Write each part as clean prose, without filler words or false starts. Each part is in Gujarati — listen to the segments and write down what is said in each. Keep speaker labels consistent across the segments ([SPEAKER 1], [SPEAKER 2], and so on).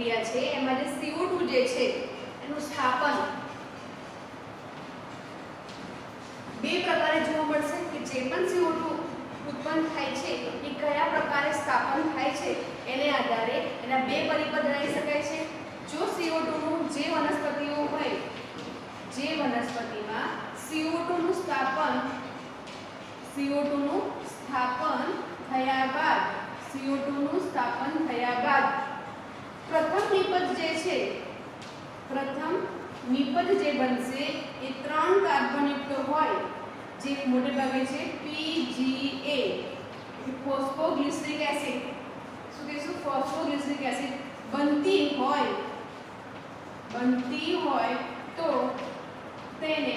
[SPEAKER 1] ક્રિયા છે એમાં જે CO2 જે છે એનું સ્થાપન બે પ્રકારે જોવા મળશે કે જે પણ CO2 ઉત્પન્ન થાય છે એ કયા પ્રકારે સ્થાપન થાય છે એને આધારે એના બે પરિપથ ગણી શકાય છે. જો CO2 નું જે વનસ્પતિઓ હોય જે વનસ્પતિમાં CO2 નું સ્થાપન થયા બાદ પ્રથમ નિપજ જે બનશે એ 3 કાર્બનયુક્ત હોય જે મોટે ભાગે છે PGA ફોસ્ફોગ્લિસરિક એસિડ શું કહીશું ફોસ્ફોગ્લિસરિક એસિડ બનતી હોય તો તેને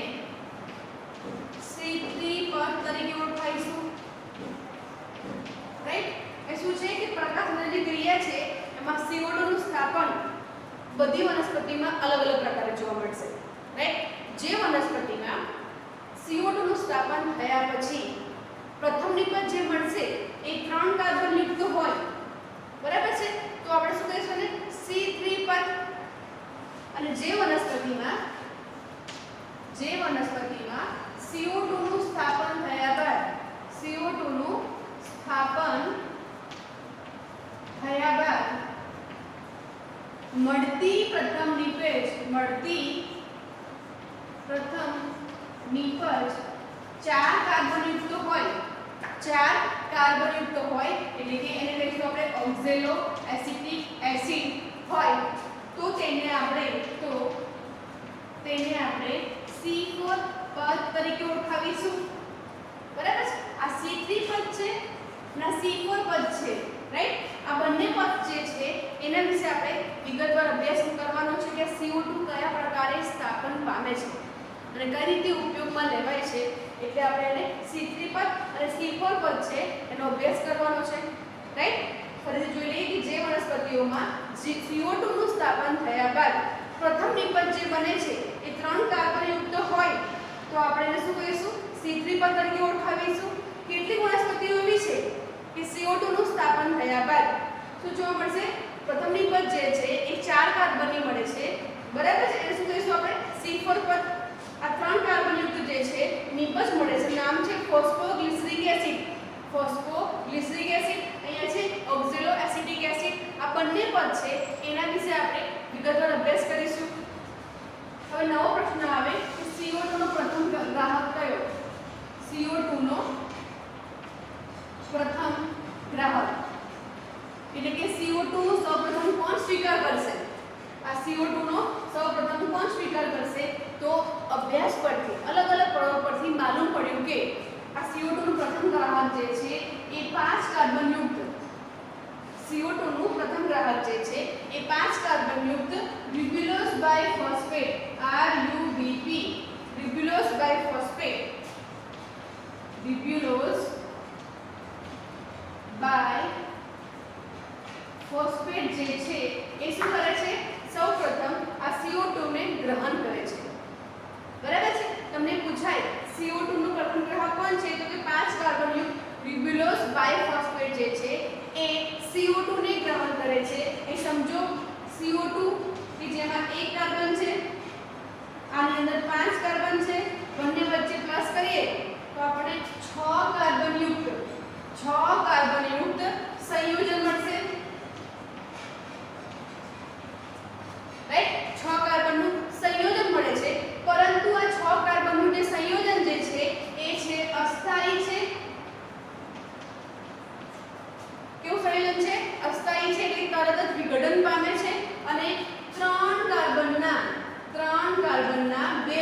[SPEAKER 1] C3 પદ તરીકે ઓળખાઈશું. રાઈટ એ શું છે કે પ્રકાશની ક્રિયા છે એમાં CO2 નું સ્થાપન બધી વનસ્પતિમાં અલગ અલગ પ્રકારે જોવા મળશે. રાઈટ જે વનસ્પતિમાં CO2 નું સ્થાપન થયા પછી પ્રથમ નિપજ જે મળશે એ 3 કાર્બનયુક્ત હોય બરાબર છે તો આપણે શું કહીશું ને C3 પદ. અને જે વનસ્પતિમાં CO2 નું સ્થાપન થયા બાદ મળતી પ્રથમ નિપજ 4 કાર્બનયુક્ત હોય એટલે કે એને કહીશું આપણે ઓક્ઝેલો એસિટિક એસિડ હોય તો તેને આપણે C4 પદ તરીકે ઓળખાવીશું. બરાબર છે. આ C3 પદ છે અને C4 પદ છે. રાઈટ આ બંને પદ જે છે એના વિશે આપણે વિગતવાર અભ્યાસ કરવાનો છે કે CO2 કયા પ્રકારે સ્થાપન પામે છે અને કઈ રીતે ઉપયોગમાં લેવાય છે. એટલે આપણે એને C3 પદ અને C4 પદ છે એનો અભ્યાસ કરવાનો છે. રાઈટ ફરીથી જોઈ લઈએ કે જે વનસ્પતિઓમાં CO2 નું સ્થાપન થયા બાદ પ્રથમ નિપજ જે બને છે એ 3 કાર્બનયુક્ત હોય તો આપણે એને શું કહીશું C3 પદ તરીકે ઓળખાવીશું. કેટલીક વનસ્પતિઓ એવી છે કે CO2 નું સ્થાપન થયા બાદ શું જોવા મળશે પ્રથમ નિપજ જે છે એ 4 કાર્બનની મળે છે બરાબર છે એને શું કહીશું આપણે C4 પદ. આ 3 કાર્બનયુક્ત જે છે નિપજ મળે છે નામ છે ફોસ્ફોગ્લિસરિક એસિડ અહીંયા છે ઓક્ઝેલો એસિટિક એસિડ. આ બંને પદ છે એના વિશે આપણે વિગતવાર અભ્યાસ કરીશું. હવે નવો પ્રશ્ન આવે કે CO2 નો પ્રથમ ગ્રાહક કયો? CO2 નો પ્રથમ ગ્રાહક એટલે કે CO2 સૌપ્રથમ કોણ સ્વીકાર કરશે? આ CO2 નો સૌપ્રથમ કોણ સ્વીકાર કરશે? તો અભ્યાસ પરથી અલગ અલગ પ્રયોગ પરથી માલુમ પડ્યું કે આ CO2 નું પ્રથમ ગ્રાહક જે છે એ 5 કાર્બનયુક્ત CO2 નું પ્રથમ ગ્રાહક જે છે એ 5 કાર્બનયુક્ત રિબ્યુલોસ બાયફોસ્ફેટ RUBP રિબ્યુલોસ બાયફોસ્ફેટ જે છે એ શું કરે છે સૌપ્રથમ આ CO2 ને ગ્રહણ કરે છે. બરાબર છે. તમને પૂછાય CO2 નું પ્રથમ ગ્રાહક કોણ છે તો કે 5 કાર્બનયુક્ત રિબ્યુલોસ બાયફોસ્ફેટ જે છે એ CO2 ને ગ્રહણ કરે છે. એ સમજો CO2 કે જેમાં 1 કાર્બન છે આની અંદર 5 કાર્બન છે બંને વચ્ચે પ્લસ કરીએ તો આપણે 6 કાર્બનયુક્ત સંયોજન મળશે. રાઈટ 6 કાર્બનનું સંયોજન મળે છે પરંતુ આ 6 કાર્બનનું જે સંયોજન જે છે એ છે અસ્થાયી છે. કેવું સંયોજન છે? અસ્થાયી છે એટલે તરત જ વિઘટન પામે છે અને 3 કાર્બનના બે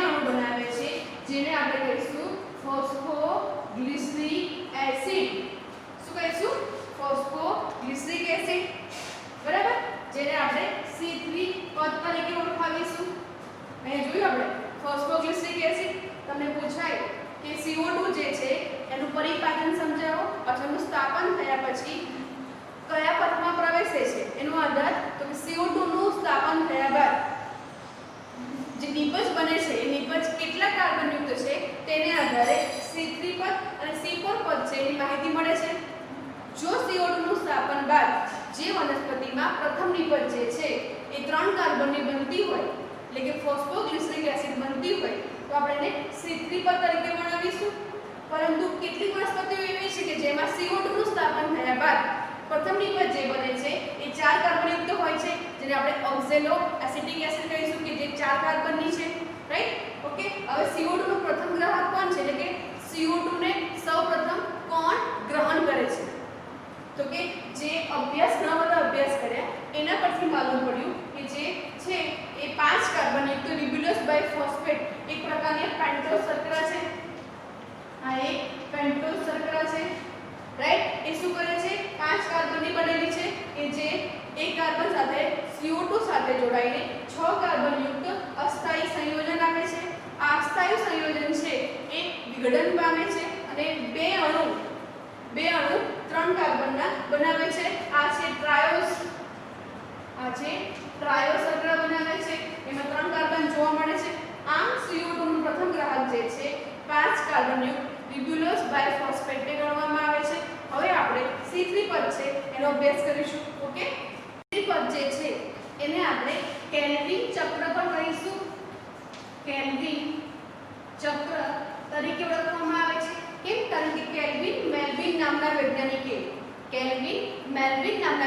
[SPEAKER 1] અણુ બનાવે છે જેને આપણે કહીશું ફોસ્ફોગ્લિસરિક એસિડ. શું કહીશું? Phosphoglyceric acid. બરાબર જેને આપણે C3 પદ તરીકે ઓળખાવીશું. અહીંયા જોયું આપણે ફોસ્ફોગ્લિસરિક એસિડ. તમને પૂછાય કે CO2 જે છે એનું પરિપાકન સમજાવો અથવા એનું સ્થાપન થયા પછી કયા પથમાં પ્રવેશે છે એનો આધાર તો કે CO2 નું સ્થાપન થયા બાદ જે નિપજ બને છે એ નિપજ કેટલા કાર્બનયુક્ત છે તેને આધારે C3 પદ અને C4 પદ છે એની માહિતી મળે છે. જો CO2 નું સ્થાપન બાદ જે વનસ્પતિમાં પ્રથમ નિપજ જે છે એ 3 કાર્બનની બનતી હોય એટલે કે ફોસ્ફોગ્લિસરિક એસિડ બનતી હોય તો આપણે એને C3 પદ તરીકે વર્ણવીશું. પરંતુ કેટલીક વનસ્પતિઓ એવી છે કે જેમાં CO2 નું સ્થાપન થયા બાદ પ્રથમ નિપજ જે બને છે એ 4 કાર્બનયુક્ત હોય છે જેને આપણે ઓક્ઝેલો એસિટિક એસિડ કહીશું કે જે 4 કાર્બનની છે, રાઈટ. ઓકે, હવે CO2 નું પ્રથમ ગ્રાહક કોણ છે એટલે કે CO2 ને સૌપ્રથમ કોણ ગ્રહણ કરે છે તો કે જે અભ્યાસ ઘણા બધા અભ્યાસ કર્યા એના પરથી માલુમ પડ્યું કે જે છે એ 5 કાર્બનયુક્ત રિબ્યુલોસ બાયફોસ્ફેટ એક પ્રકારની પેન્ટોઝ શર્કરા છે. આ એક પેન્ટોઝ શર્કરા છે, રાઈટ. એ શું કરે છે 5 કાર્બનની બનેલી છે કે જે એક કાર્બન સાથે CO2 સાથે જોડાઈને 6 કાર્બનયુક્ત અસ્થાયી સંયોજન આપે છે. આ અસ્થાયી સંયોજન છે એ વિઘટન પામે છે અને બે અણુ 3 કાર્બનના બનાવે છે. આ છે ટ્રાયોસ શર્કરા બનાવે છે. એમાં 3 કાર્બન જોવા મળે છે. આમ CO2 નું પ્રથમ ગ્રાહક જે છે 5 કાર્બનયુક્ત રિબ્યુલોસ બાયફોસ્ફેટ ગણવામાં આવે છે. હવે આપણે C3 પદ છે એનો અભ્યાસ કરીશું. ઓકે, C3 પદ જે છે એને આપણે કેલ્વિન ચક્ર પણ કહીશું. કેલ્વિન ચક્ર તરીકે ઓળખવામાં આવે છે. કેમ? કારણ કે કેલ્વિન મેલ્વિન નામના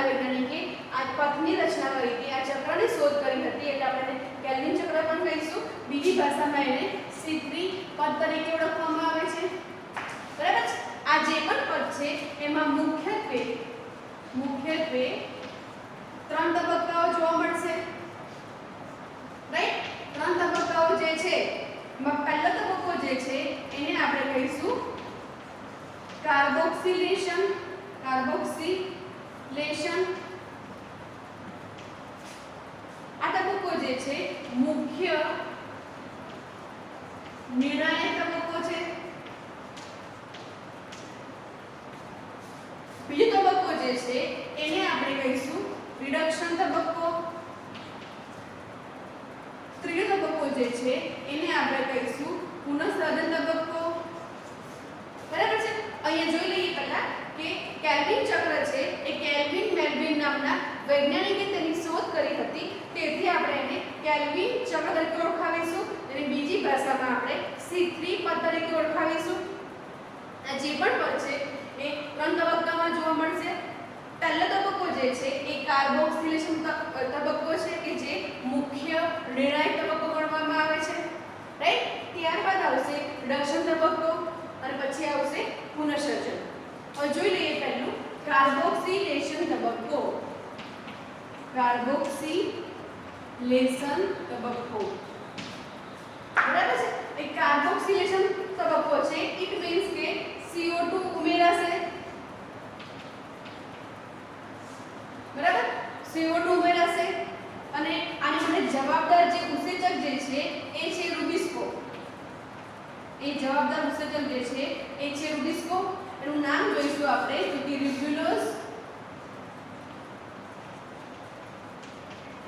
[SPEAKER 1] વૈજ્ઞાનિકે આ પદની રચના કરી હતી, આ ચક્રની શોધ કરી હતી એટલે આપણે કેલ્વિન ચક્ર પણ કહીશું. બીજી ભાષામાં એને C3 પદ તરીકે ઓળખવામાં આવે છે. બરાબર છે. આ જે પણ પદ છે એમાં મુખ્યત્વે 3 તબક્કાઓ જોવા મળશે, રાઈટ. 3 તબક્કાઓ જે છે એમાં પહેલો તબક્કો જે છે એને આપણે કહીશું કાર્બોક્સિલેશન. આ તબક્કો જે છે મુખ્ય નિર્ણાયક તબક્કો છે. બીજો તબક્કો જે છે એને આપણે કહીશું રિડક્શન તબક્કો. ત્રીજો તબક્કો જે છે એને આપણે કહીશું પુનઃસંયોજન તબક્કો. બરાબર છે. અહીંયા જોઈ લઈએ પહેલા કે કેલ્વિન ચક્ર છે એ કેલ્વિન મેલ્વિન નામના વૈજ્ઞાનિકે તેની શોધ કરી હતી, તેથી આપણે એને કેલ્વિન ચક્ર તરીકે ઓળખાવીશું અને બીજી ભાષામાં આપણે C3 પદ તરીકે ઓળખાવીશું. આ જે પણ પદ છે એ 3 તબક્કામાં જોવા મળશે. પહેલો તબક્કો જે છે એ કાર્બોક્સિલેશન તબક્કો છે કે જે મુખ્ય નિર્ણાયક તબક્કો ગણવામાં આવે છે, રાઈટ. ત્યારબાદ આવશે રિડક્શન તબક્કો અને પછી આવશે પુનઃસંયોજન. હવે જોઈ લઈએ પહેલું કાર્બોક્સિલેશન તબક્કો. બરાબર છે. એ કાર્બોક્સિલેશન તબક્કો છે ઇટ મીન્સ કે CO2 ઉમેરાશે, બરાબર. CO2 ઉમેરાશે અને આને માટે જવાબદાર જે ઉત્સેચક જે છે એ છે રૂબિસ્કો. એનું નામ જોઈશું આપણે તો કે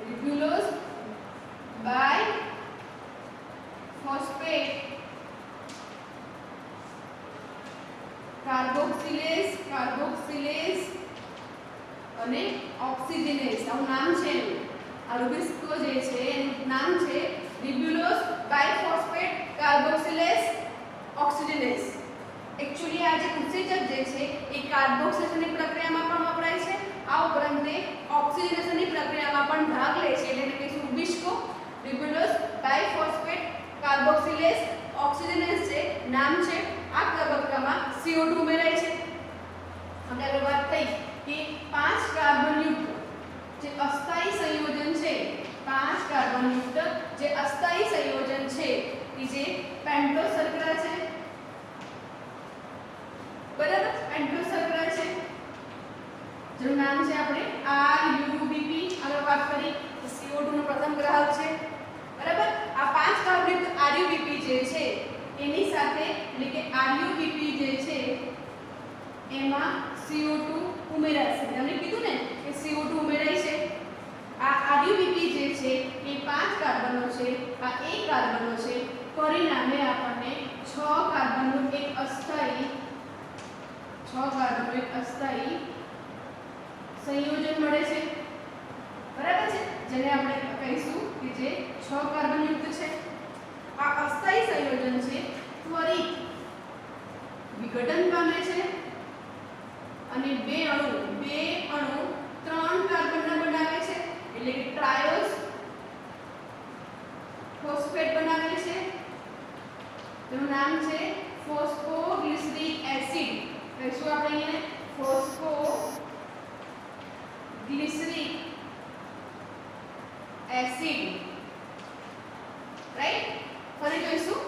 [SPEAKER 1] રિબ્યુલોસ બાયફોસ્ફેટ કાર્બોક્સિલેઝ અને ઓક્સિજનેઝ. આનું નામ છે આ રૂબિસ્કો જે છે એનું નામ છે રિબ્યુલોસ બાયફોસ્ફેટ કાર્બોક્સિલેઝ ઓક્સિજનેઝ. एक्चुअली આ જે ઉત્સેચક જે છે એ કાર્બોક્સિલેશનની પ્રક્રિયામાં પણ વપરાય છે. આ ઉપરાંત તે ઓક્સિજનેશનની પ્રક્રિયામાં પણ ભાગ લે છે એટલે કે રૂબિસ્કો રિબ્યુલોસ બાયફોસ્ફેટ કાર્બોક્સિલેઝ ઓક્સિજનેઝ છે નામ છે. આ તબક્કામાં CO2 ઉમેરાય છે. હવે આગળ વાત થઈ કે 5 કાર્બનયુક્ત જે અસ્થાયી સંયોજન છે, 5 કાર્બનયુક્ત જે અસ્થાયી સંયોજન છે કે જે પેન્ટોઝ શર્કરા છે, બરાબર. પેન્ટોઝ શર્કરા છે જેનું નામ છે આપણે RUBP. આગળ વાત કરી CO2 નો પ્રથમ ગ્રાહક છે, બરાબર. આ 5 કાર્બનયુક્ત RUBP જે છે એની સાથે એટલે કે RUBP જે છે એમાં CO2 ઉમેરાશે. તમને કીધું ને કે CO2 ઉમેરાય છે. આ RUBP જે છે એ 5 કાર્બનો છે, આ 1 કાર્બનો છે. પરિણામે આપણને 6 કાર્બનનું એક અસ્થાયી સંયોજન સંયોજન મળે છે, બરાબર છે, જેને આપણે કહીશું કે જે 6 કાર્બન યુક્ત છે. આ અસ્થાયી સંયોજન છે ત્વરિત વિઘટન પામે છે અને બે અણુ 3 કાર્બનના બનાવે છે, એટલે કે ટ્રાયોસ ફોસ્ફેટ બનાવે છે. તેનું નામ છે ફોસ્ફોગ્લિસરિક એસિડ. કહીશું આપણે એને ફોસ્ફોગ્લિસરિક એસિડ, રાઈટ. ફરી જોઈશું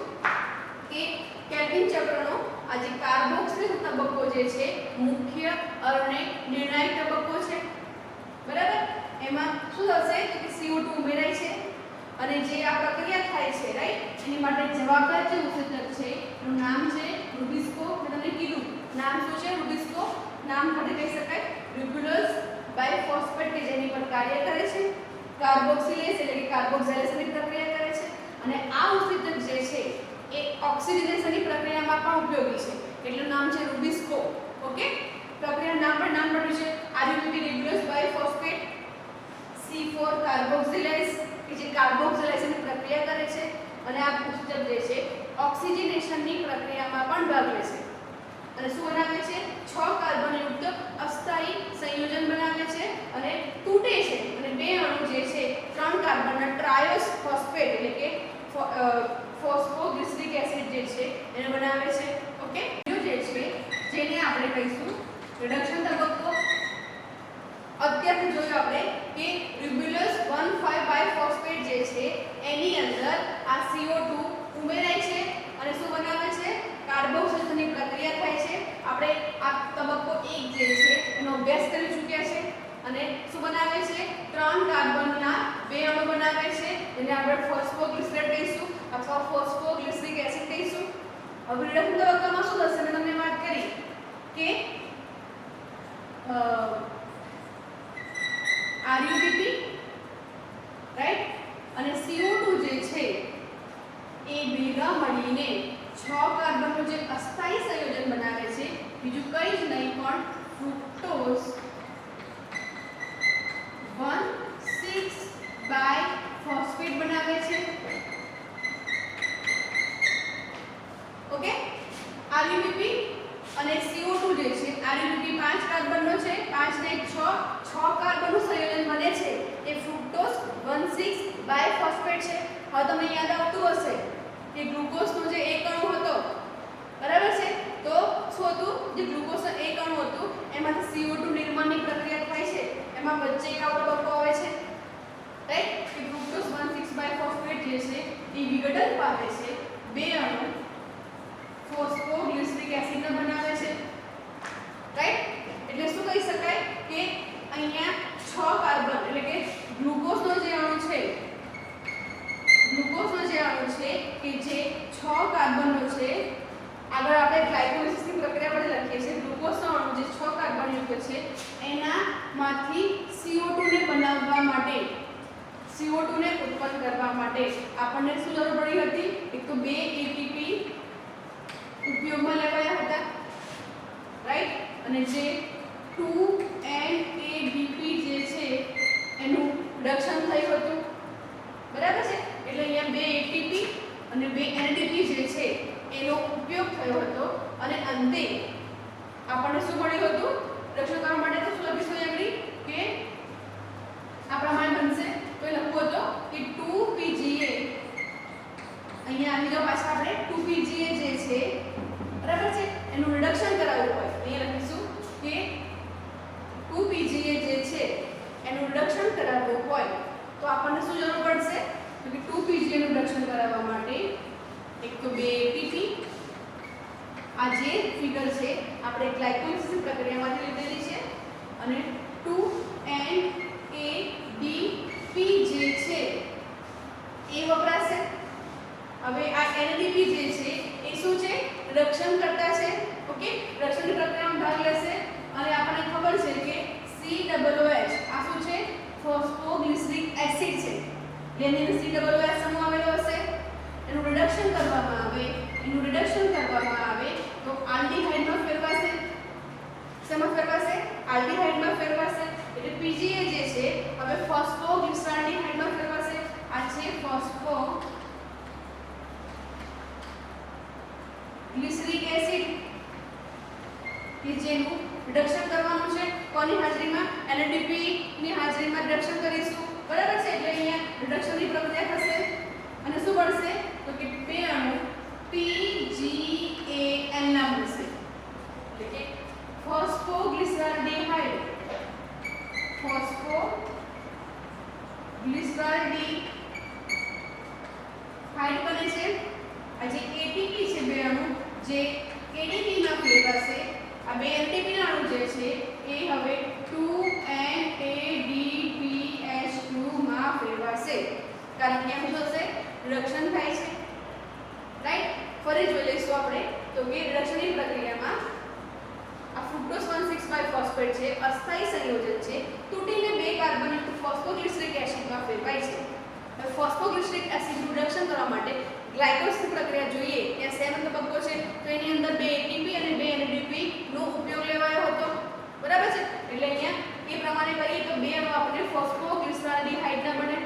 [SPEAKER 1] કે કેલ્વિન ચક્રનો આ જે કાર્બોક્સિલ તબક્કો જે છે મુખ્ય અને નિર્ણાયક તબક્કો છે, બરાબર. એમાં શું થશે કે CO2 ઉમેરાય છે અને જે આ પ્રક્રિયા થાય છે, રાઈટ, એની માટે જવાબદાર જે ઉત્સેચક છે એનું નામ છે રૂબિસ્કો. મેં તમને કીધું નામ શું છે રૂબિસ્કો. નામ પરથી કહી શકાય રિબ્યુલસ બાયફોસ્ફેટ કે જેની પર કાર્ય કરે છે, કાર્બોક્સિલેઝ એટલે કે કાર્બોક્સિલેશનની પ્રક્રિયા કરે છે અને આ ઉત્સેચક જે છે એ ઓક્સિડેશનની પ્રક્રિયામાં પણ ઉપયોગી છે, એટલું નામ છે રૂબિસ્કો. ઓકે, પ્રક્રિયાનું નામ પડ્યું છે આરયુબીપી રિબ્યુલસ બાયફોસ્ફેટ C4 કાર્બોક્સિલેઝ કે જે કાર્બોક્સિલેશનની પ્રક્રિયા કરે છે અને આ ઉત્સેચક જે છે ઓક્સિજનેશનની પ્રક્રિયામાં પણ ભાગ લે છે અને શું બનાવે છે 6 કાર્બન યુક્ત અસ્થાયી સંયોજન બનાવે છે અને તૂટે છે અને બે અણુ જે છે 3 કાર્બનના ટ્રાયોસ ફોસ્ફેટ એટલે કે ફોસ્ફોગ્લિસરિક એસિડ જે છે એને બનાવે છે. ઓકે, બીજો જે છે જેને આપણે કહીશું રિડક્શન તબક્કો. અત્યારે જોયું આપણે કે રિબ્યુલસ 1,5 બાયફોસ્ફેટ જે છે એની અંદર આ CO2 ઉમેરાય છે અને શું બનાવે છે કાર્બોક્સિલેશનની પ્રક્રિયા થાય છે. આપણે આ તબક્કો 1 જે છે એનો અભ્યાસ કરી ચૂક્યા છે અને શું બનાવે છે 3 કાર્બનના બે અણુ બનાવે છે જેને આપણે ફોસ્ફોગ્લિસરેટ કહીશું અથવા ફોસ્ફોગ્લિસરિક એસિડ કહીશું. હવે રિડક્શન તબક્કામાં શું થશે મેં તમને વાત કરી કે આરયુબીપી, રાઈટ, અને CO2 જે છે એ ભેગા મળીને 6 કાર્બનનું જે અસ્થાયી સંયોજન બનાવે છે, બીજું કંઈ જ નહીં પણ ફ્રુક્ટોઝ 1,6 બાયફોસ્ફેટ બનાવે છે. ઓકે, આરયુબીપી અને CO2 જે છે આરયુબીપી 5 કાર્બનનો છે, 5 ને 6 કાર્બનનું સંયોજન બને છે એ ફ્રુક્ટોઝ 1,6 બાયફોસ્ફેટ છે. હવે તમને યાદ આવતું હશે કે ગ્લુકોઝનો જે એક અણુ હતો, બરાબર છે, તો શું હતું જે ગ્લુકોઝનો એક અણુ હતું એમાંથી CO2 નિર્માણની પ્રક્રિયા થાય છે, એમાં વચ્ચે એક આવતો તબક્કો આવે છે, રાઈટ, કે ગ્લુકોઝ 1,6 બાયફોસ્ફેટ જે છે એ વિઘટન પામે છે, બે અણુ ફોસ્ફોગ્લિસરિક એસિડ બનાવે છે, રાઈટ. એટલે શું કહી શકાય કે અહીંયા 6 કાર્બન એટલે કે ગ્લુકોઝનો જે અણુ છે કે જે 6 કાર્બનનો છે, આગળ આપણે ગ્લાયકોલિસિસની પ્રક્રિયા પર લખીએ છીએ ગ્લુકોઝનો અણુ જે 6 કાર્બન યુક્ત છે એનામાંથી CO2 ને બનાવવા માટે, CO2 ને ઉત્પન્ન કરવા માટે આપણને શું જરૂર પડી હતી? એક તો 2 ATP ઉપયોગમાં લેવાયા હતા, રાઈટ, અને જે 2NADP જે છે એનું રિડક્શન થયું હતું, બરાબર છે. એટલે અહીંયા 2 ATP અને 2 NADP જે છે એનો ઉપયોગ થયો હતો અને અંતે આપણને શું મળ્યું હતું? રિડક્શન કરવા માટે તો શું લખીશું આગળ કે આ પ્રમાણે બનશે. તો એ લખવું હતો કે 2PGA, અહીંયા આવી જાવ પાછા આપણે 2PGA જે છે, બરાબર છે, એનું રિડક્શન કરાવવું હોય અહીંયા લખીશું કે 2PGA જે છે એનું રિડક્શન કરાવવું હોય તો આપણને શું જરૂર પડશે? તો કે 2PGA નું રિડક્શન કરાવવા માટે એક તો 2 ATP, આ જે ફિગર છે આપણે ગ્લાયકોલિસિસ પ્રક્રિયામાંથી લીધેલી છે, અને 2NADP જે છે એ વપરાશે. હવે આ NADP જે છે એ શું છે? રિડક્શન કરતા છે. ઓકે, રિડક્શનની પ્રક્રિયામાં ભાગ લેશે અને આપણને ખબર છે કે COOH આ શું છે? ફોસ્ફોગ્લિસરિક એસિડ છે. જેની અંદર COOH સમૂહ આવેલો હશે. એનું રિડક્શન કરવામાં આવે તો આલ્ડીહાઇડમાં ફેરવાશે. શેમાં ફેરવાશે? આલ્ડીહાઇડમાં ફેરવાશે. જેનું રિડક્શન કરવાનું છે કોની હાજરીમાં NADP ની હાજરીમાં રિડક્શન કરીશું બરાબર છે એટલે અહીંયા રિડક્શનની પ્રક્રિયા થશે અને શું બનશે તો કે બે અણુ PGAN ના બનશે એટલે કે ફોસ્ફોગ્લિસરાલ્ડિહાઇડ ફોસ્ફોગ્લિસરાલ્ડિહાઇડ બને છે આ જે ATP છે બે અણુ જે ADP માં ફેરવાશે આ બે ATP ના અણુ જે છે એ હવે 2NADPH2 માં ફેરવાશે કારણ કે શું થશે રિડક્શન થાય છે રાઈટ ફરી જોઈ લઈશું આપણે તો કે રિડક્શનની પ્રક્રિયામાં આ ફ્રુક્ટોઝ 1,6 ફોસ્ફેટ છે અસ્થાયી સંયોજન છે તૂટીને બે કાર્બોનિક ફોસ્ફોગ્લિસરિક એસિડમાં ફેરવાય છે હવે ફોસ્ફોગ્લિસરિક એસિડ રિડક્શન કરવા માટે ગ્લાયકોલિસિસ પ્રક્રિયા જોઈએ ત્યાં શેનો તબક્કો છે તો એની અંદર બે ATP અને બે NADP નો ઉપયોગ લેવાયો હતો બરાબર છે એટલે અહીંયા એ પ્રમાણે કરીએ તો બે અણુ આપણે ફોસ્ફોગ્લિસરાલ્ડિહાઇડ ના બને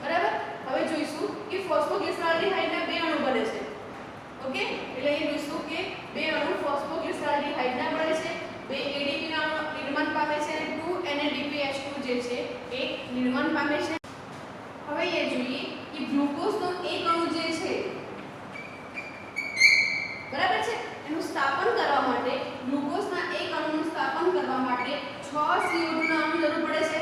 [SPEAKER 1] બરાબર હવે જોઈશું કે ફોસ્ફોગ્લિસરાલ્ડિહાઇડ ના બે અણુ બને છે ઓકે એટલે અહીં જોઈશું કે બે અણુ ફોસ્ફોગ્લિસરાલ્ડિહાઇડ ના બને છે બે ADP ના અણુ નિર્માણ પામે છે અને 2NADPH2 જે છે એ નિર્માણ પામે છે હવે એ જોઈએ કે ગ્લુકોઝનો એક અણુ જે છે બરાબર છે એનું સ્થાપન કરવા માટે ગ્લુકોઝના એક અણુનું સ્થાપન કરવા માટે 6 CO2 ના અણુ જરૂર પડે છે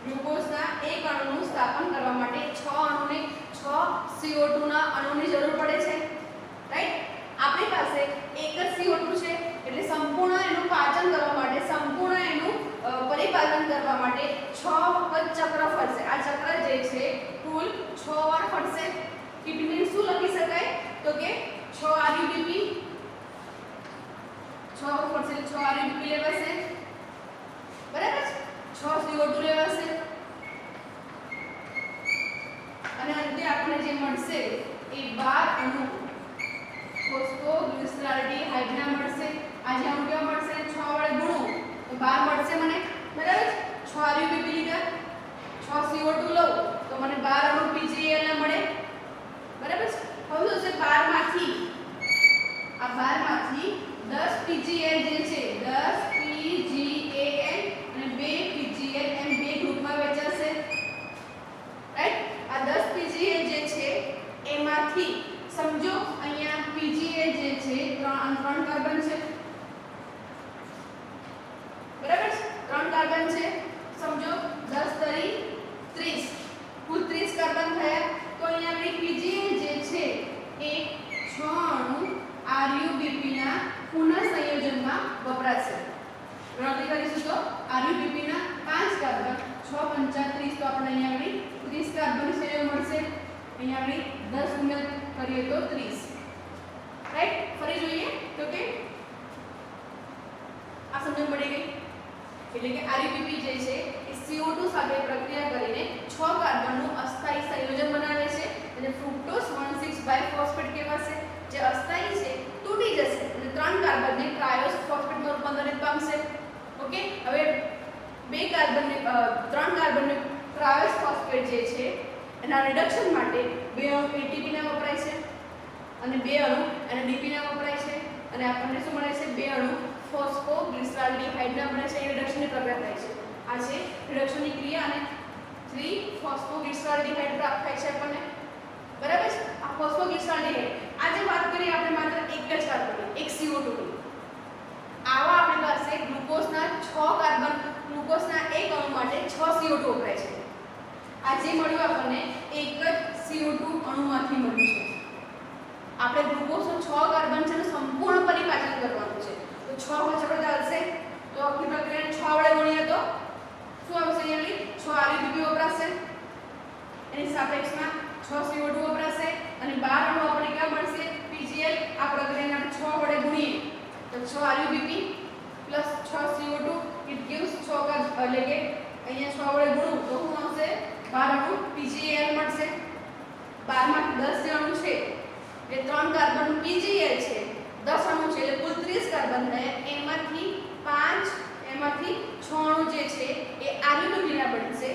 [SPEAKER 1] ગ્લુકોઝના એક અણુનું સ્થાપન કરવા માટે 6 અણુને 6 CO2 ના અણુની જરૂર પડે છે રાઈટ આપણી પાસે એક જ CO2 છે એટલે સંપૂર્ણ એનું પાચન કરવા માટે સંપૂર્ણ એનું પરિપાલન કરવા માટે 6 વખત ચક્ર ફરશે આ ચક્ર જે છે કુલ 6 વાર ફરશે ઇટ મીન્સ શું લખી શકાય તો કે 6 RUBP 6 વાર ફરશે 6 RUBP લેવાશે બરાબર 6 CO2 લેવાશે અને અંતે આપણને જે મળશે એ 12 અણુ ફોસ્ફોગ્લિસરાલ્ડિહાઇડ ના મળશે આ જે અણુ કેવા મળશે 6 વડે ગુણો તો 12 મળશે મને બરાબર 6 RUBP લીધા 6 CO2 લઉં તો મને 12 અણુ PGAN ના મળે બરાબર હવે શું છે 12 માંથી આ 12 માંથી 10 PGAN જે છે 10 PGAN અને 2 PGAN એમ બે ગ્રુપમાં વહેંચાશે રાઈટ આ 10 PGAN જે છે એમાંથી સમજો અહીંયા PGAN જે છે 3 કાર્બન છે બરાબર 3 કાર્બન છે સમજો 10 તરી 30 કુલ 30 કાર્બન થયા તો અહીંયા આપણી PGAN જે છે એ 6 અણુ RUBP ના પુનઃ સંયોજનમાં વપરાશે ગણતરી કરીશું તો RUBP ના 5 કાર્બન 6 5 30 તો આપણે અહીંયા આપણી 30 કાર્બન સંયોજન મળશે અહીંયા આપણી 10 ગુણ્યા કરીએ તો 30 રાઈટ ફરી જોઈએ તો કે આ સમજણ પડી ગઈ એટલે કે RUBP જે છે એ CO2 સાથે પ્રક્રિયા કરીને 6 કાર્બનનું અસ્થાયી સંયોજન બનાવે છે અને ફ્રુક્ટોઝ 1,6 ફોસ્ફેટ કહેવાશે જે અસ્થાયી છે તૂટી જશે અને 3 કાર્બનને ટ્રાયોસ ફોસ્ફેટમાં રૂપાંતરિત પામશે ઓકે હવે 2 કાર્બનને 3 કાર્બનને ટ્રાયોસ ફોસ્ફેટ જે છે એના રિડક્શન માટે 2 અણુ ATP ના વપરાય છે અને 2 અણુ NADP ના વપરાય છે અને આપણને શું મળે છે 2 અણુ ફોસ્ફોગ્લિસરાલ્ડિહાઇડ ના બને છે એ રિડક્શનની પ્રક્રિયા થાય છે આ છે રિડક્શનની ક્રિયા અને 3 ફોસ્ફોગ્લિસરાલ્ડિહાઇડ પ્રાપ્ત થાય છે આપણને બરાબર છે આ ફોસ્ફોગ્લિસરાલ્ડિહાઇડ આજે વાત કરીએ આપણે માત્ર એક જ કાર્બન એક CO2 ની આવા આપણી પાસે ગ્લુકોઝના 6 કાર્બન ગ્લુકોઝના એક અણુ માટે 6 CO2 વપરાય છે આ જે મળ્યું આપણને એક જ CO2 અણુમાંથી મળ્યું છે આપણે ગ્લુકોઝનો 6 કાર્બન છે સંપૂર્ણ પરિપાચન કરવાનું છે તો 6 વચ્ચે આપણે ચાલશે તો આખી પ્રક્રિયાને 6 વડે ગુણીએ તો શું આવશે અહીંયા 6 RUBP વપરાશે એની સાપેક્ષમાં 6 CO2 વપરાશે અને 12 અણુ આપણે ક્યાં મળશે PGL આ પ્રક્રિયાને આપણે 6 વડે ગુણીએ તો 6 RUBP plus 6 CO2 it gives 6 का એટલે કે અહીંયા 6 વડે ગુણું તો શું આવશે 12 અણુ PGL મળશે 12 માં 10 જે અણુ છે એ 3 કાર્બન PGL છે 10 અણુ છે એટલે કુલ 30 કાર્બન થયા એમાંથી 6 અણુ જે છે એ RUBP ના બનશે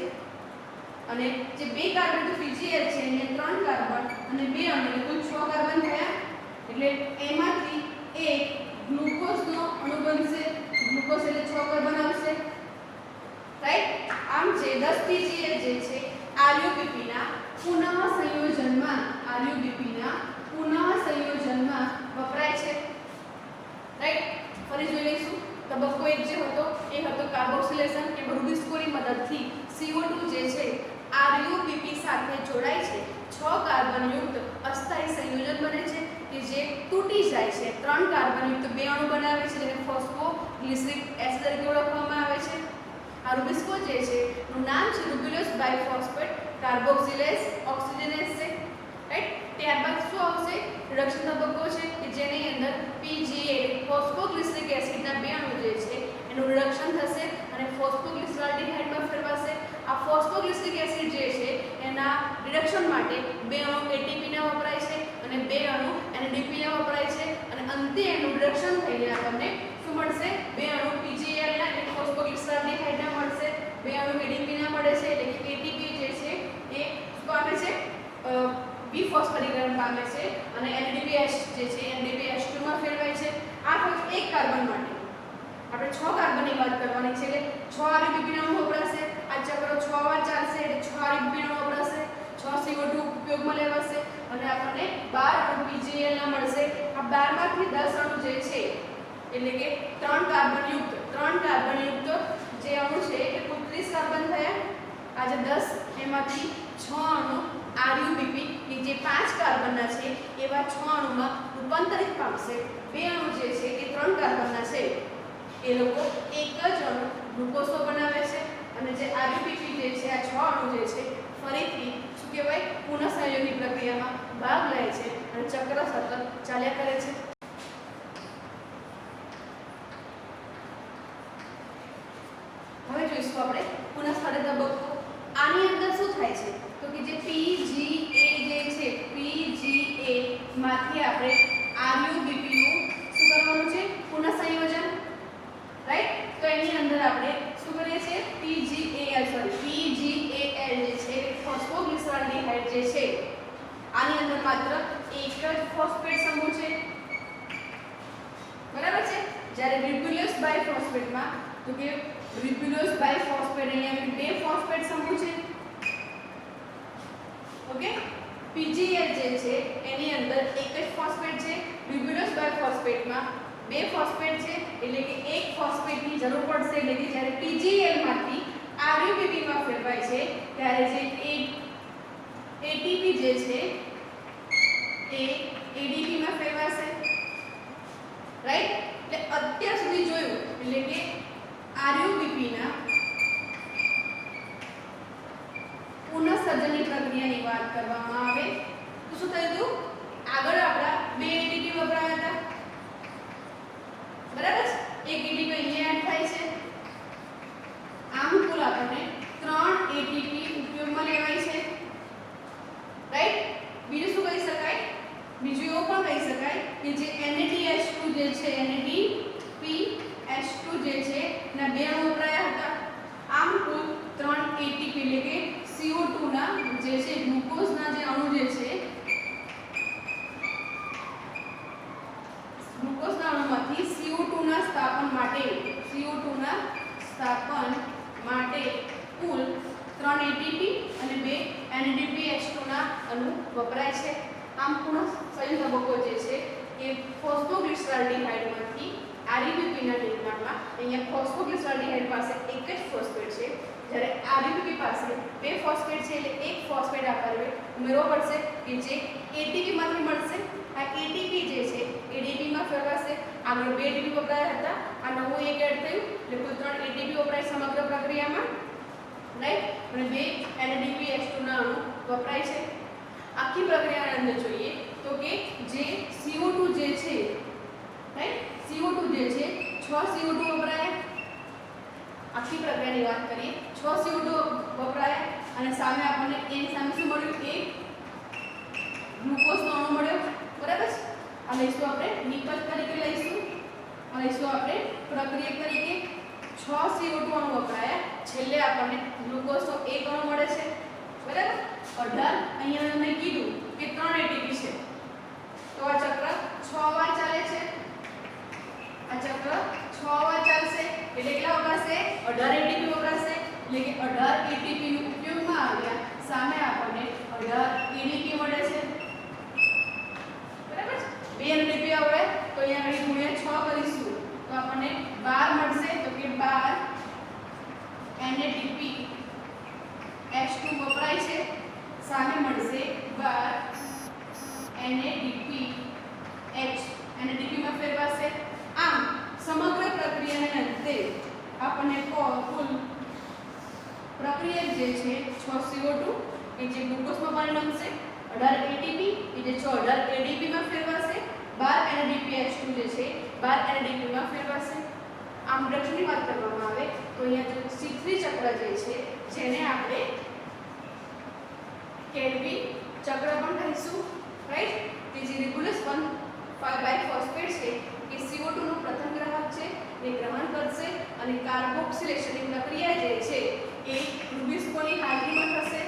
[SPEAKER 1] અને જે 2 કાર્બન તો PGL છે એને 3 કાર્બન અને 2 અણુ એટલે કુલ 6 કાર્બન થયા એટલે એમાંથી એક ગ્લુકોઝનો અણુ બનશે ગ્લુકોઝ એટલે 6 કાર્બન આવશે, રાઈટ। આમ છે 10 પીજીએલ જે છે RUBP ના પુનઃ સંયોજનમાં વપરાય છે, રાઈટ। ફરી જોઈ લઈશું। તબક્કો 1 જે હતો એ હતો કાર્બોક્સિલેશન કે રૂબિસ્કોની મદદથી CO2 જે છે RUBP સાથે જોડાય છે, 6 કાર્બન યુક્ત અસ્થાયી સંયોજન બને છે કે જે તૂટી જાય છે, 3 કાર્બન યુક્ત 2 અણુ બનાવે છે જેને ફોસ્ફોગ્લિસરિક એસિડ તરીકે ઓળખવામાં આવે છે। આ રૂબિસ્કો જે છે નું નામ છે રૂબિલોઝ બાયફોસ્ફેટ કાર્બોક્સિલેઝ ઓક્સિજનેઝ છે, રાઈટ। ત્યારબાદ શું આવશે? રિડક્શન તબક્કો છે કે જેની અંદર PGA ફોસ્ફોગ્લિસરિક એસિડના 2 અણુ જે છે એનું રિડક્શન થશે અને ફોસ્ફોગ્લિસરાલ્ડિહાઇડમાં ફેરવાશે। આ ફોસ્ફોગ્લિસરિક એસિડ જે છે એના રિડક્શન માટે 2 અણુ ATP ના વપરાય છે અને 2 અણુ NADP ના વપરાય છે અને અંતે એનું રિડક્શન થઈને આપણને શું મળશે? 2 અણુ PGAL ના એટલે ફોસ્ફોગ્લિસરાલ્ડિહાઇડ ના મળશે, 2 અણુ ADP ના મળે છે એટલે કે ATP જે છે એ શું પામે છે? વિફોસ્ફોરીકરણ પામે છે અને NADPH જે છે NADPH2 માં ફેરવાય છે। આ ફક્ત એક કાર્બન માટે, આપણે 6 કાર્બનની વાત કરવાની છે એટલે 6 RUBP ના અણુ વપરાશે। આ ચક્ર 6 વાર ચાલશે એટલે 6 RUBP ના અણુ વપરાશે, 6 CO2 ઉપયોગમાં લેવાશે અને આપણને 12 અણુ PGAL ના મળશે। આ 12 માંથી 10 અણુ જે છે એટલે કે 3 કાર્બન યુક્ત જે અણુ છે એ કુલ 30 કાર્બન થયા। આ જે 10 એમાંથી 6 અણુ RUBP કે જે 5 કાર્બનના છે એવા 6 અણુમાં રૂપાંતરિત પામશે। 2 અણુ જે છે એ 3 કાર્બનના છે એ લોકો એક જ અણુ ગ્લુકોઝ બનાવે છે અને જે RUBP જે છે આ 6 અણુ જે છે ફરીથી શું કહેવાય? પુનઃસંયોગની પ્રક્રિયામાં ભાગ લે છે અને ચક્ર સતત ચાલ્યા કરે છે। હવે જોઈશું આપણે પુનઃસ્થાપિત તબક્કો। આની અંદર શું થાય છે તો કે જે PGA જે છે PGA માંથી આપણે RUBP નું શું કરવાનું છે? પુનઃસંયોજન, રાઈટ। તો એની અંદર આપણે શું કરીએ છીએ? PGAL જે છે ફોસ્ફોગ્લિસરાલ્ડિહાઇડ જે છે આની અંદર માત્ર એક જ ફોસ્ફેટ સમૂહ છે, બરાબર છે। જ્યારે રિબ્યુલોઝ બાયફોસ્ફેટમાં તો કે રિબ્યુલોઝ બાયફોસ્ફેટ અહીંયા 2 ફોસ્ફેટ સમૂહ છે, ઓકે। PGL જે છે એની અંદર એક જ ફોસ્ફેટ છે, રિબ્યુલોઝ બાયફોસ્ફેટમાં 2 ફોસ્ફેટ છે એટલે કે એક ફોસ્ફેટની જરૂર પડશે એટલે કે જ્યારે PGL માંથી RUBP માં ફેરવાય છે ત્યારે જે ATP જે છે એ ADP માં ફેરવાશે, રાઈટ। એટલે અત્યાર સુધી જોયું એટલે કે RUBP ના પુનઃસર્જનની પ્રક્રિયાની વાત કરવામાં આવે તો શું થયું હતું? આગળ આપણા 2 ATP વપરાયા હતા, બરાબર છે। એક ATP અહીંયા એડ થાય છે, આમ કુલ આપણને 3 ATP ઉપયોગમાં લેવાય છે, રાઈટ। બીજું શું કહી શકાય? બીજું એવું પણ કહી શકાય કે જે NADH2 જે છે NADPH2 જે છે ના 2 અણુ વપરાયા હતા। આમ કુલ 3 ATP એટલે કે CO2 ના જે છે ગ્લુકોઝના જે અણુ જે છે ગ્લુકોઝના અણુમાંથી CO2 ના સ્થાપન માટે કુલ 3 ATP અને 2 NADPH2 ના અણુ વપરાય છે। આમ પુનઃસંયોજન તબક્કો જે છે એ ફોસ્ફોગ્લિસરાલ્ડિહાઇડમાંથી RUBP ના નિર્માણમાં અહીંયા ફોસ્ફોગ્લિસરાલ્ડિહાઇડ પાસે એક જ ફોસ્ફેટ છે, જ્યારે RUBP પાસે 2 ફોસ્ફેટ છે એટલે એક ફોસ્ફેટ આપણે ઉમેરવો પડશે કે જે ATP માંથી મળશે। આ ATP જે છે ADP માં ફેરવાશે। આગળ 2 ATP વપરાયા હતા, આ નવું એક એડ થયું એટલે કુલ 3 ATP વપરાય સમગ્ર પ્રક્રિયામાં, રાઈટ। અને 2 NADPH2 ના અણુ વપરાય છે। આખી પ્રક્રિયાની અંદર જોઈએ તો કે જે CO2 જે છે, રાઈટ, CO2 જે છે 6 CO2 વપરાયા। આખી પ્રક્રિયાની વાત કરીએ 6 CO2 વપરાયા અને સામે આપણને એની સામે શું મળ્યું? એક ગ્લુકોઝનો અણુ મળ્યો, બરાબર છે। આ લઈશું આપણે નિકલ તરીકે લઈશું, આ લઈશું આપણે પ્રક્રિયા તરીકે 6 CO2 અણુ વપરાયા, છેલ્લે આપણને ગ્લુકોઝનો એક અણુ મળે છે, બરાબર। 18 અહીંયા મેં કીધું કે 3 ATP છે તો આ ચક્ર 6 વાર ચાલે છે આ ચક્ર 6 વાર ચાલશે એટલે કેટલા વપરાશે 18 ATP વપરાશે એટલે કે 18 ATP નો ઉપયોગમાં આવ્યા સામે આપણને 18 EDP મળે છે બરાબર 2 EDP આવે તો અહીંયા આગળ ગુણ્યા 6 કરીશું તો આપણને 12 મળશે તો કે 12 NADP H2 વપરાય છે સામે મળશે 12 NADP H NADP માં ફેરવાશે આમ સમગ્ર પ્રક્રિયાને અંતે આપણને કુલ પ્રક્રિયા જે છે 6 CO2 કે જે ગ્લુકોઝમાં પરિણમશે 18 ATP કે જે 18 ADP માં ફેરવાશે 12 NADP H2 જે છે 12 NADP માં ફેરવાશે આમ રિડક્શનની વાત કરવામાં આવે તો અહીંયા જો C3 ચક્ર જે છે જેને આપણે કેલ્વિન ચક્ર પણ કહીશું રાઈટ કે જે રેગ્યુલસ 1,5-બાયફોસ્ફેટ છે એ CO2 નો પ્રથમ ગ્રાહક છે એ ગ્રહણ કરશે અને કાર્બોક્સિલેશનની પ્રક્રિયા જે છે એ રૂબિસ્કોની હાજરીમાં થશે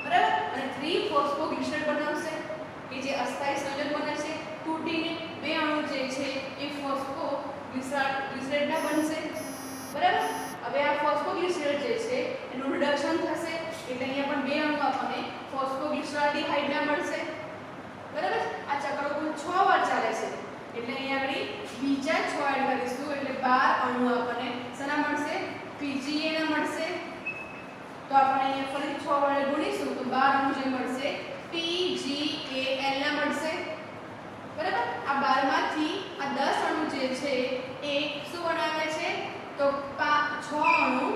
[SPEAKER 1] બરાબર અને 3-ફોસ્ફોગ્લિસરેટ બનાવશે કે જે અસ્થાયી સંયોજન બને છે તૂટીને બે અણુ જે છે એ ફોસ્ફોગ્લિસરેટના બનશે બરાબર હવે આ ફોસ્ફોગ્લિસરેટ જે છે એનું રિડક્શન થશે એટલે અહીંયા પણ બે અણુ આપણને ફોસ્ફોગ્લિસરાલ્ડિહાઇડના મળશે બરાબર આ ચક્ર કુલ 6 વાર ચાલે છે એટલે અહીંયા આગળ બીજા 6 એડ કરીશું એટલે 12 અણુ આપણને શેના મળશે PGA ના મળશે તો આપણે અહીંયા ફરી 6 વડે ગુણીશું તો 12 અણુ જે મળશે PGAL ના મળશે બરાબર આ 12 માંથી આ 10 અણુ જે છે એ શું બનાવે છે તો 6 અણુ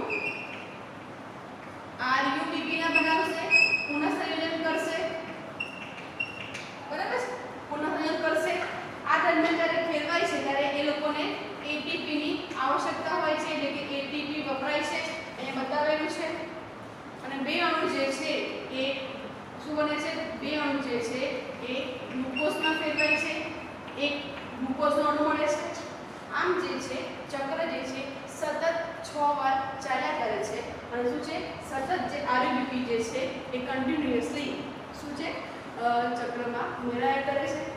[SPEAKER 1] RUBP ના બનાવશે પુનઃસંયોજન કરશે બરાબર પુનઃસંયોજન કરશે આ દરમિયાન જ્યારે ફેરવાય છે ત્યારે એ લોકોને ATP ની આવશ્યકતા હોય છે એટલે કે ATP વપરાય છે અહીંયા બતાવેલું છે અને બે અણુ જે છે એ શું બને છે બે અણુ જે છે એ ગ્લુકોઝમાં ફેરવાય છે એક ગ્લુકોઝનો અણુ મળે છે આમ જે છે ચક્ર જે છે સતત 6 વાર ચાલ્યા કરે છે અને શું છે સતત જે RUBP જે છે એ કન્ટિન્યુઅસલી શું છે ચક્રમાં ઉમેરાયા કરે છે